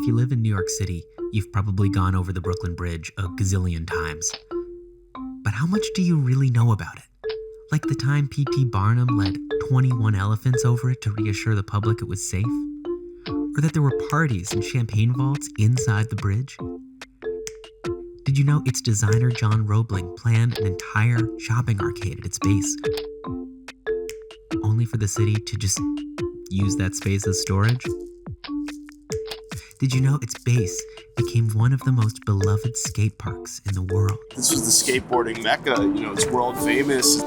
If you live in New York City, you've probably gone over the Brooklyn Bridge a gazillion times. But how much do you really know about it? Like the time P.T. Barnum led 21 elephants over it to reassure the public it was safe? Or that there were parties and champagne vaults inside the bridge? Did you know its designer John Roebling planned an entire shopping arcade at its base, only for the city to just use that space as storage? Did you know its base became one of the most beloved skate parks in the world? This was the skateboarding mecca, it's world famous.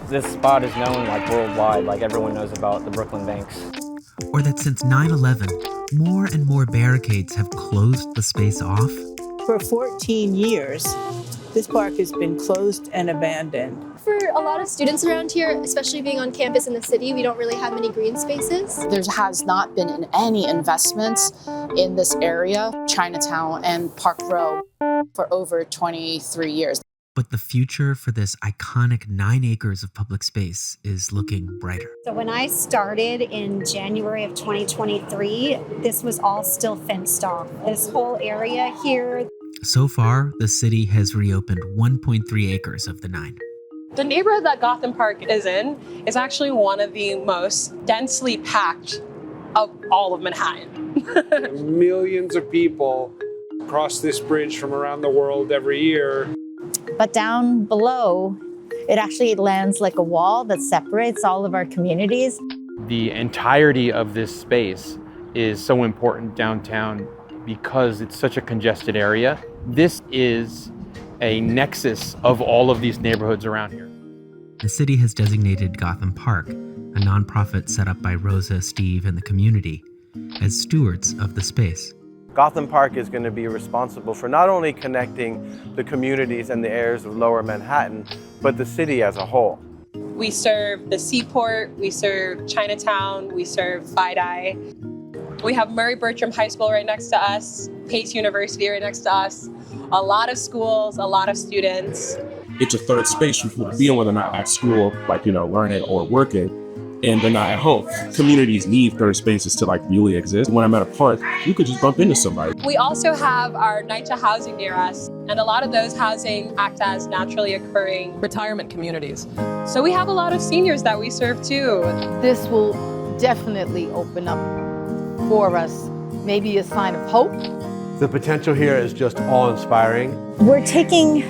This spot is known worldwide, everyone knows about the Brooklyn Banks. Or that since 9/11, more and more barricades have closed the space off? For 14 years, this park has been closed and abandoned. For a lot of students around here, especially being on campus in the city, we don't really have many green spaces. There has not been any investments in this area, Chinatown and Park Row, for over 23 years. But the future for this iconic 9 acres of public space is looking brighter. So when I started in January of 2023, this was all still fenced off. This whole area here. So far, the city has reopened 1.3 acres of the 9. The neighborhood that Gotham Park is in is actually one of the most densely packed of all of Manhattan. Millions of people cross this bridge from around the world every year. But down below, it actually lands like a wall that separates all of our communities. The entirety of this space is so important downtown because it's such a congested area. This is a nexus of all of these neighborhoods around here. The city has designated Gotham Park, a nonprofit set up by Rosa, Steve, and the community, as stewards of the space. Gotham Park is going to be responsible for not only connecting the communities and the areas of Lower Manhattan, but the city as a whole. We serve the Seaport, we serve Chinatown, we serve Fidei. We have Murray Bertram High School right next to us, Pace University right next to us, a lot of schools, a lot of students. It's a third space for people to be in when they're not at school, learning or working, and they're not at home. Communities need third spaces to really exist. When I'm at a park, you could just bump into somebody. We also have our NYCHA housing near us, and a lot of those housing act as naturally occurring retirement communities. So we have a lot of seniors that we serve too. This will definitely open up for us, maybe a sign of hope. The potential here is just awe-inspiring. We're taking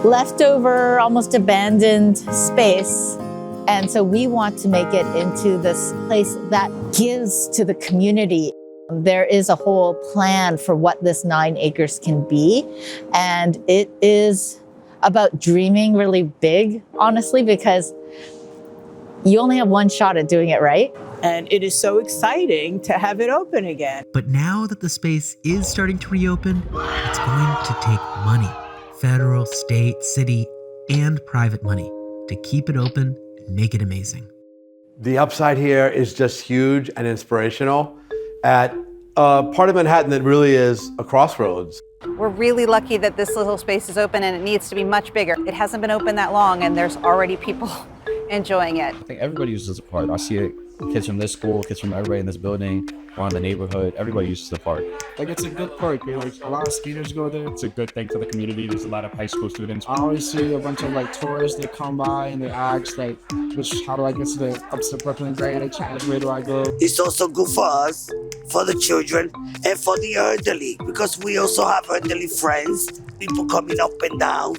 leftover, almost abandoned space, and so we want to make it into this place that gives to the community. There is a whole plan for what this 9 acres can be, and it is about dreaming really big, honestly, because you only have one shot at doing it right. And it is so exciting to have it open again. But now that the space is starting to reopen, it's going to take money, federal, state, city, and private money, to keep it open and make it amazing. The upside here is just huge and inspirational at a part of Manhattan that really is a crossroads. We're really lucky that this little space is open, and it needs to be much bigger. It hasn't been open that long, and there's already people enjoying it. I think everybody uses the park. I see it, kids from this school, kids from everybody in this building, around the neighborhood, everybody uses the park. It's a good park. A lot of skaters go there. It's a good thing for the community. There's a lot of high school students. I always see a bunch of tourists that come by and they ask how do I get up to Brooklyn Bridge? And they chat, where do I go? It's also good for us, for the children, and for the elderly, because we also have elderly friends, people coming up and down.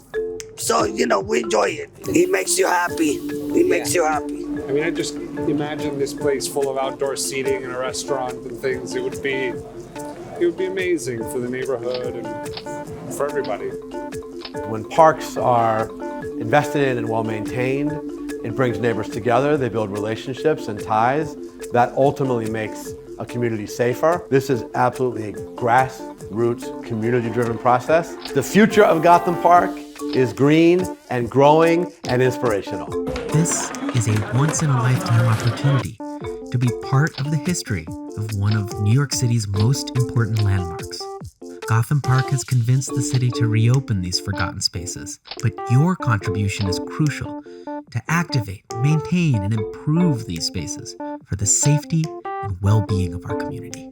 So, we enjoy it. It makes you happy. It makes you happy. I just imagine this place full of outdoor seating and a restaurant and things. It would be amazing for the neighborhood and for everybody. When parks are invested in and well maintained, it brings neighbors together, they build relationships and ties. That ultimately makes a community safer. This is absolutely a grassroots, community-driven process. The future of Gotham Park is green and growing and inspirational. This is a once-in-a-lifetime opportunity to be part of the history of one of New York City's most important landmarks. Gotham Park has convinced the city to reopen these forgotten spaces, but your contribution is crucial to activate, maintain, and improve these spaces for the safety and well-being of our community.